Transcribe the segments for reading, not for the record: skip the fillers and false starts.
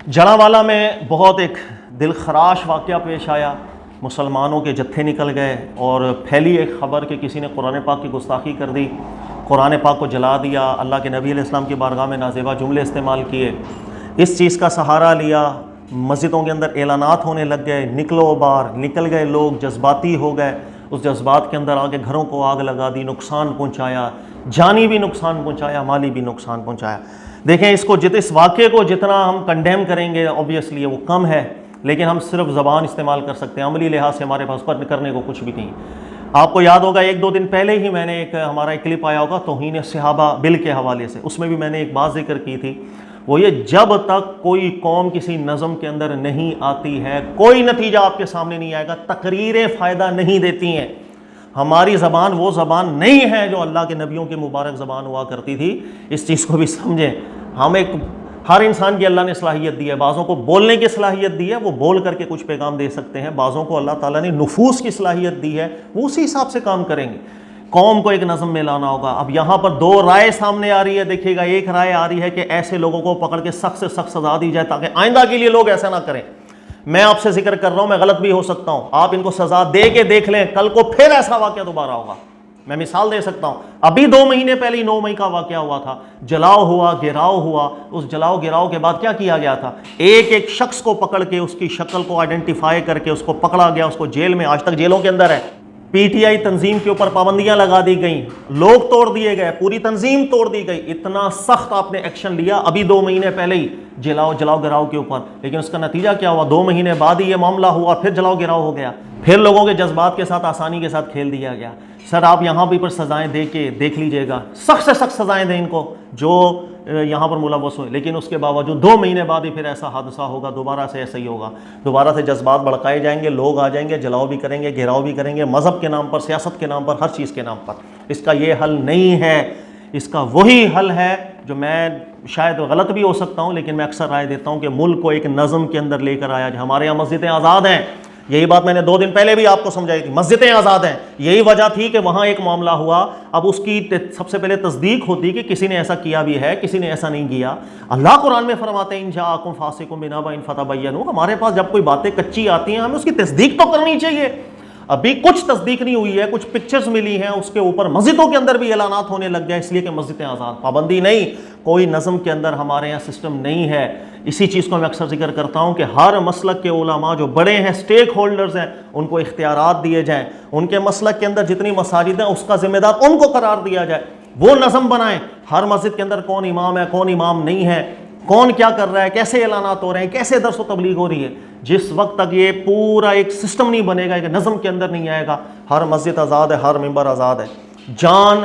جڑاوالا میں بہت ایک دل خراش واقعہ پیش آیا. مسلمانوں کے جتھے نکل گئے اور پھیلی ایک خبر کہ کسی نے قرآن پاک کی گستاخی کر دی, قرآن پاک کو جلا دیا, اللہ کے نبی علیہ السلام کی بارگاہ میں نازیبا جملے استعمال کیے. اس چیز کا سہارا لیا, مسجدوں کے اندر اعلانات ہونے لگ گئے, نکلو باہر, نکل گئے لوگ, جذباتی ہو گئے. اس جذبات کے اندر آگے گھروں کو آگ لگا دی, نقصان پہنچایا, جانی بھی نقصان پہنچایا, مالی بھی نقصان پہنچایا. دیکھیں اس واقعے کو جتنا ہم کنڈیم کریں گے اوبیسلی وہ کم ہے, لیکن ہم صرف زبان استعمال کر سکتے ہیں, عملی لحاظ سے ہمارے پاس پر کرنے کو کچھ بھی نہیں. آپ کو یاد ہوگا 1-2 دن پہلے ہی میں نے ہمارا ایک کلپ آیا ہوگا توہین صحابہ بل کے حوالے سے, اس میں بھی میں نے ایک بات ذکر کی تھی, وہ یہ جب تک کوئی قوم کسی نظم کے اندر نہیں آتی ہے کوئی نتیجہ آپ کے سامنے نہیں آئے گا. تقریریں فائدہ نہیں دیتی ہیں. ہماری زبان وہ زبان نہیں ہے جو اللہ کے نبیوں کی مبارک زبان ہوا کرتی تھی. اس چیز کو بھی سمجھیں. ہر انسان کی اللہ نے صلاحیت دی ہے, بعضوں کو بولنے کی صلاحیت دی ہے, وہ بول کر کے کچھ پیغام دے سکتے ہیں, بعضوں کو اللہ تعالیٰ نے نفوس کی صلاحیت دی ہے, وہ اسی حساب سے کام کریں گے. قوم کو ایک نظم میں لانا ہوگا. اب یہاں پر 2 رائے سامنے آ رہی ہے, دیکھیے گا. ایک رائے آ رہی ہے کہ ایسے لوگوں کو پکڑ کے سخت سے سخت سزا دی جائے تاکہ آئندہ کے لیے لوگ ایسا نہ کریں. میں آپ سے ذکر کر رہا ہوں, میں غلط بھی ہو سکتا ہوں, آپ ان کو سزا دے کے دیکھ لیں, کل کو پھر ایسا واقعہ دوبارہ ہوگا. میں مثال دے سکتا ہوں, ابھی 2 مہینے پہلے 9 مئی کا واقعہ ہوا تھا, جلاؤ ہوا, گراؤ ہوا. اس جلاؤ گراؤ کے بعد کیا کیا گیا تھا, ایک شخص کو پکڑ کے اس کی شکل کو آئیڈینٹیفائی کر کے اس کو پکڑا گیا, اس کو جیل میں, آج تک جیلوں کے اندر ہے. پی ٹی آئی تنظیم کے اوپر پابندیاں لگا دی گئیں, لوگ توڑ دیے گئے, پوری تنظیم توڑ دی گئی. اتنا سخت آپ نے ایکشن لیا ابھی 2 مہینے پہلے ہی جلاؤ گراؤ کے اوپر, لیکن اس کا نتیجہ کیا ہوا, 2 مہینے بعد ہی یہ معاملہ ہوا, پھر جلاؤ گراؤ ہو گیا, پھر لوگوں کے جذبات کے ساتھ آسانی کے ساتھ کھیل دیا گیا. سر آپ یہاں بھی پر سزائیں دے کے دیکھ لیجئے گا, سخت سے سخت سزائیں دیں ان کو جو یہاں پر ملوث ہوئے, لیکن اس کے باوجود 2 مہینے بعد ہی پھر ایسا حادثہ ہوگا, دوبارہ سے ایسا ہی ہوگا, دوبارہ سے جذبات بڑھکائے جائیں گے, لوگ آ جائیں گے, جلاؤ بھی کریں گے, گھیراؤ بھی کریں گے, مذہب کے نام پر, سیاست کے نام پر, ہر چیز کے نام پر. اس کا یہ حل نہیں ہے. اس کا وہی حل ہے جو میں شاید غلط بھی ہو سکتا ہوں, لیکن میں اکثر رائے دیتا ہوں کہ ملک کو ایک نظم کے اندر لے کر آیا جائے. ہمارے یہاں مسجدیں آزاد ہیں, یہی بات میں نے 2 دن پہلے بھی آپ کو سمجھائی تھی, مسجدیں آزاد ہیں. یہی وجہ تھی کہ وہاں ایک معاملہ ہوا, اب اس کی سب سے پہلے تصدیق ہوتی کہ کسی نے ایسا کیا بھی ہے, کسی نے ایسا نہیں کیا. اللہ قرآن میں فرماتے ہیں ان جاءکم فاسق بنبأ فتبینوا. ہمارے پاس جب کوئی باتیں کچی آتی ہیں ہمیں اس کی تصدیق تو کرنی چاہیے. ابھی کچھ تصدیق نہیں ہوئی ہے, کچھ پکچرز ملی ہیں, اس کے اوپر مسجدوں کے اندر بھی اعلانات ہونے لگ گئے, اس لیے کہ مسجدیں آزاد, پابندی نہیں, کوئی نظم کے اندر ہمارے یہاں سسٹم نہیں ہے. اسی چیز کو میں اکثر ذکر کرتا ہوں کہ ہر مسلک کے علماء جو بڑے ہیں, سٹیک ہولڈرز ہیں, ان کو اختیارات دیے جائیں, ان کے مسلک کے اندر جتنی مساجد ہیں اس کا ذمہ دار ان کو قرار دیا جائے, وہ نظم بنائیں. ہر مسجد کے اندر کون امام ہے, کون امام نہیں ہے, کون کیا کر رہا ہے, کیسے اعلانات ہو رہے ہیں, کیسے درس و تبلیغ ہو رہی ہے. جس وقت تک یہ پورا ایک سسٹم نہیں بنے گا, ایک نظم کے اندر نہیں آئے گا, ہر مسجد آزاد ہے, ہر ممبر آزاد ہے. جان,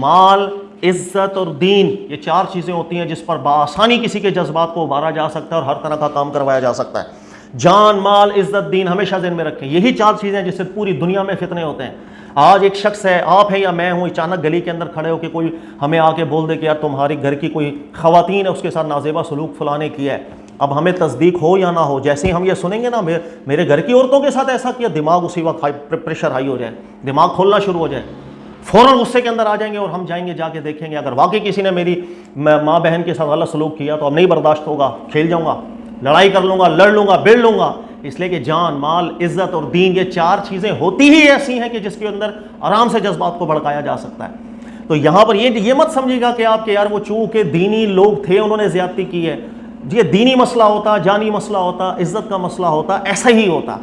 مال, عزت اور دین, یہ 4 چیزیں ہوتی ہیں جس پر بآسانی کسی کے جذبات کو ابھارا جا سکتا ہے اور ہر طرح کا کام کروایا جا سکتا ہے. جان, مال, عزت, دین ہمیشہ ذہن میں رکھیں. یہی 4 چیزیں جس سے پوری دنیا میں فتنے ہوتے ہیں. آج ایک شخص ہے, آپ ہیں یا میں ہوں, اچانک گلی کے اندر کھڑے ہو کے کوئی ہمیں آ کے بول دے کہ یار تمہاری گھر کی کوئی خواتین ہے, اس کے ساتھ نازیبا سلوک فلاں نے کیا ہے. اب ہمیں تصدیق ہو یا نہ ہو, جیسے ہی ہم یہ سنیں گے نا میرے گھر کی عورتوں کے ساتھ ایسا کیا, دماغ اسی وقت پریشر ہائی ہو جائے, دماغ کھولنا شروع ہو جائے, فوراً غصے کے اندر آ جائیں گے, اور ہم جائیں گے جا کے دیکھیں گے اگر واقعی کسی نے میری ماں بہن کے ساتھ غلط سلوک کیا تو اب نہیں برداشت ہوگا, کھیل جاؤں گا, لڑائی کر لوں گا, لڑ لوں گا, بڑھ لوں گا. اس لیے کہ جان, مال, عزت اور دین, یہ 4 چیزیں ہوتی ہی ایسی ہیں کہ جس کے اندر آرام سے جذبات کو بھڑکایا جا سکتا ہے. تو یہاں پر یہ مت سمجھے گا کہ آپ کے یار وہ چونکہ دینی لوگ تھے انہوں نے زیادتی کی ہے. یہ دینی مسئلہ ہوتا, جانی مسئلہ ہوتا, عزت کا مسئلہ ہوتا, ایسا ہی ہوتا.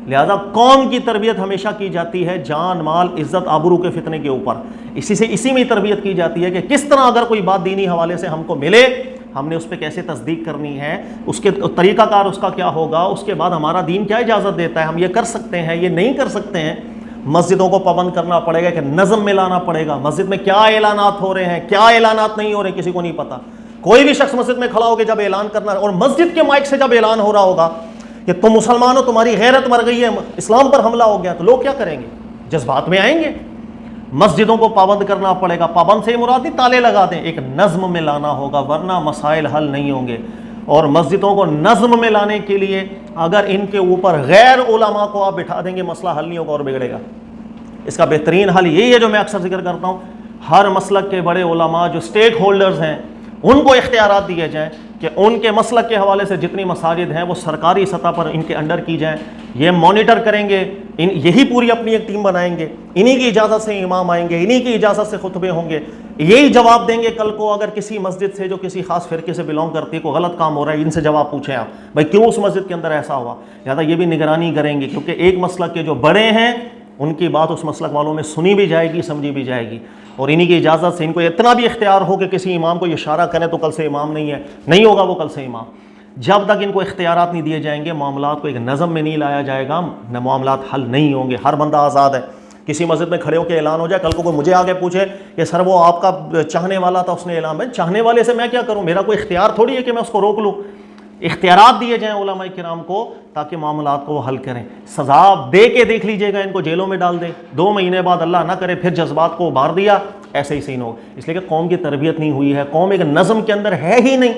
لہذا قوم کی تربیت ہمیشہ کی جاتی ہے جان, مال, عزت, آبرو کے فتنے کے اوپر. اسی میں تربیت کی جاتی ہے کہ کس طرح اگر کوئی بات دینی حوالے سے ہم کو ملے, ہم نے اس پہ کیسے تصدیق کرنی ہے, اس کے طریقہ کار اس کا کیا ہوگا, اس کے بعد ہمارا دین کیا اجازت دیتا ہے, ہم یہ کر سکتے ہیں, یہ نہیں کر سکتے ہیں. مسجدوں کو پابند کرنا پڑے گا, کہ نظم میں لانا پڑے گا. مسجد میں کیا اعلانات ہو رہے ہیں, کیا اعلانات نہیں ہو رہے ہیں, کسی کو نہیں پتا. کوئی بھی شخص مسجد میں کھڑا ہو کے جب اعلان کرنا, اور مسجد کے مائک سے جب اعلان ہو رہا ہوگا کہ تم مسلمان ہو, تمہاری غیرت مر گئی ہے, اسلام پر حملہ ہو گیا, تو لوگ کیا کریں گے, جذبات میں آئیں گے. مسجدوں کو پابند کرنا پڑے گا. پابند سے مراد نہیں تالے لگا دیں, ایک نظم میں لانا ہوگا, ورنہ مسائل حل نہیں ہوں گے. اور مسجدوں کو نظم میں لانے کے لیے اگر ان کے اوپر غیر علماء کو آپ بٹھا دیں گے, مسئلہ حل نہیں ہوگا اور بگڑے گا. اس کا بہترین حل یہی ہے جو میں اکثر ذکر کرتا ہوں, ہر مسلک کے بڑے علماء جو سٹیک ہولڈرز ہیں ان کو اختیارات دیے جائیں کہ ان کے مسلک کے حوالے سے جتنی مساجد ہیں وہ سرکاری سطح پر ان کے انڈر کی جائیں، یہ مانیٹر کریں گے، یہی پوری اپنی ایک ٹیم بنائیں گے، انہی کی اجازت سے امام آئیں گے، انہی کی اجازت سے خطبے ہوں گے، یہی جواب دیں گے کل کو اگر کسی مسجد سے جو کسی خاص فرقے سے بلونگ کرتی ہے کوئی غلط کام ہو رہا ہے، ان سے جواب پوچھیں آپ بھائی کیوں اس مسجد کے اندر ایسا ہوا، لہٰذا یہ بھی نگرانی کریں گے، کیونکہ ایک مسلک کے جو بڑے ہیں ان کی بات اس مسلک والوں میں سنی بھی جائے گی، سمجھی بھی جائے گی، اور انہی کی اجازت سے ان کو اتنا بھی اختیار ہو کہ کسی امام کو یہ اشارہ کریں تو کل سے امام نہیں ہے، نہیں ہوگا وہ کل سے امام۔ جب تک ان کو اختیارات نہیں دیے جائیں گے، معاملات کو ایک نظم میں نہیں لایا جائے گا، نہ معاملات حل نہیں ہوں گے۔ ہر بندہ آزاد ہے، کسی مسجد میں کھڑے ہو کے اعلان ہو جائے، کل کو کوئی مجھے آگے پوچھے کہ سر وہ آپ کا چاہنے والا تھا اس نے اعلان، میں چاہنے والے سے میں کیا کروں، میرا کوئی اختیار تھوڑی ہے کہ میں اس کو روک لوں۔ اختیارات دیے جائیں علماء کرام کو تاکہ معاملات کو وہ حل کریں۔ سزا دے کے دیکھ لیجئے گا ان کو جیلوں میں ڈال دیں، 2 مہینے بعد اللہ نہ کرے پھر جذبات کو ابھار دیا، ایسے ہی سین ہو، اس لیے کہ قوم کی تربیت نہیں ہوئی ہے، قوم ایک نظم کے اندر ہے ہی نہیں۔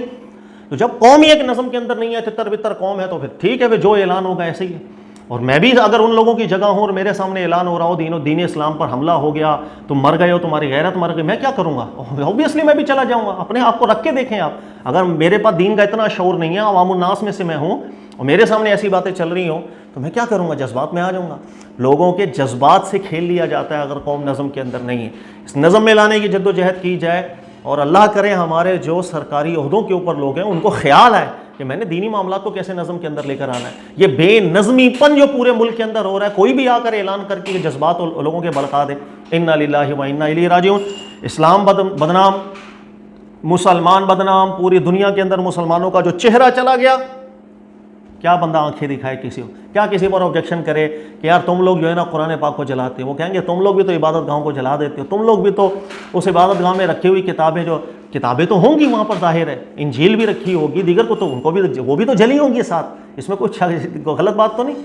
تو جب قوم ہی ایک نظم کے اندر نہیں ہے، تتر بتر قوم ہے، تو پھر ٹھیک ہے، پھر جو اعلان ہوگا ایسے ہی ہے۔ اور میں بھی اگر ان لوگوں کی جگہ ہوں اور میرے سامنے اعلان ہو رہا ہو دین اسلام پر حملہ ہو گیا، تم مر گئے ہو، تمہاری غیرت مر گئی، میں کیا کروں گا؟ اوبیسلی میں بھی چلا جاؤں گا۔ اپنے آپ کو رکھ کے دیکھیں آپ، اگر میرے پاس دین کا اتنا شعور نہیں ہے، عوام الناس میں سے میں ہوں اور میرے سامنے ایسی باتیں چل رہی ہوں تو میں کیا کروں گا؟ جذبات میں آ جاؤں گا۔ لوگوں کے جذبات سے کھیل لیا جاتا ہے اگر قوم نظم کے اندر نہیں ہے۔ اس نظم میں لانے کی جد و جہد کی جائے، اور اللہ کرے ہمارے جو سرکاری عہدوں کے اوپر لوگ ہیں ان کو خیال ہے کہ میں نے دینی معاملات کو کیسے نظم کے اندر لے کر آنا ہے۔ یہ بے نظمی پن جو پورے ملک کے اندر ہو رہا ہے، کوئی بھی آ کر اعلان کر کے جذبات لوگوں کے بڑھا دے، انا للہ و انا الیہ راجعون۔ اسلام بدنام، مسلمان بدنام، پوری دنیا کے اندر مسلمانوں کا جو چہرہ چلا گیا، کیا بندہ آنکھیں دکھائے کسی کو، کیا کسی پر آبجیکشن کرے کہ یار تم لوگ جو ہے نا قرآن پاک کو جلاتے ہو، وہ کہیں گے تم لوگ بھی تو عبادت گاہوں کو جلا دیتے ہو، تم لوگ بھی تو اس عبادت گاہ میں رکھی ہوئی کتابیں تو ہوں گی وہاں پر، ظاہر ہے انجیل بھی رکھی ہوگی، دیگر کو تو ان کو بھی وہ بھی تو جلی ہوں گی ساتھ، اس میں کچھ غلط بات تو نہیں،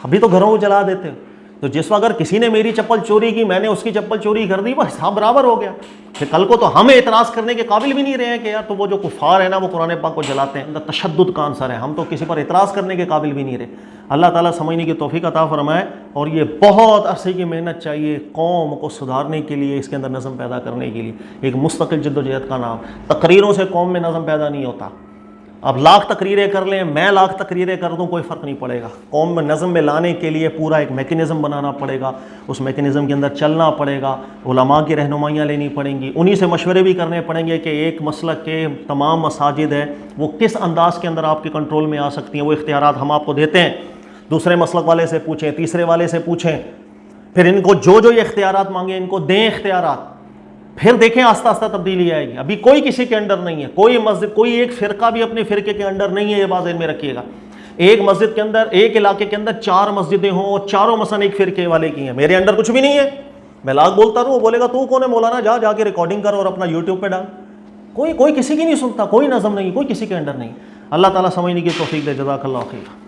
ابھی تو گھروں کو جلا دیتے ہو۔ تو جس وقت اگر کسی نے میری چپل چوری کی، میں نے اس کی چپل چوری کر دی، وہ حساب برابر ہو گیا، کہ کل کو تو ہم اعتراض کرنے کے قابل بھی نہیں رہے ہیں کہ یار تو وہ جو کفار ہیں نا وہ قرآن پاک کو جلاتے ہیں، اندر تشدد کا عنصر ہے، ہم تو کسی پر اعتراض کرنے کے قابل بھی نہیں رہے۔ اللہ تعالیٰ سمجھنے کی توفیق عطا فرمائے، اور یہ بہت عرصے کی محنت چاہیے قوم کو سدھارنے کے لیے، اس کے اندر نظم پیدا کرنے کے لیے، ایک مستقل جد و جہد کا نام۔ تقریروں سے قوم میں نظم پیدا نہیں ہوتا، اب لاکھ تقریریں کر لیں، میں لاکھ تقریریں کر دوں، کوئی فرق نہیں پڑے گا۔ قوم میں نظم میں لانے کے لیے پورا ایک میکنزم بنانا پڑے گا، اس میکنزم کے اندر چلنا پڑے گا، علماء کی رہنمائیاں لینی پڑیں گی، انہی سے مشورے بھی کرنے پڑیں گے کہ ایک مسلک کے تمام مساجد ہیں وہ کس انداز کے اندر آپ کے کنٹرول میں آ سکتی ہیں، وہ اختیارات ہم آپ کو دیتے ہیں، دوسرے مسلک والے سے پوچھیں، تیسرے والے سے پوچھیں، پھر ان کو جو یہ اختیارات مانگیں ان کو دیں اختیارات، پھر دیکھیں آہستہ آہستہ تبدیلی آئے گی۔ ابھی کوئی کسی کے انڈر نہیں ہے، کوئی مسجد، کوئی ایک فرقہ بھی اپنے فرقے کے انڈر نہیں ہے، یہ بات ذہن میں رکھیے گا۔ ایک مسجد کے اندر، ایک علاقے کے اندر 4 مسجدیں ہوں اور چاروں مثلا ایک فرقے والے کی ہیں، میرے انڈر کچھ بھی نہیں ہے، میں لاکھ بولتا رہوں، وہ بولے گا تو کون ہے مولانا، جا کے ریکارڈنگ کر اور اپنا یوٹیوب پہ ڈال۔ کوئی کسی کی نہیں سنتا، کوئی نظم نہیں، کوئی کسی کے انڈر نہیں۔ اللہ تعالیٰ سمجھنے کی توفیق دے، جزاک اللہ خیر۔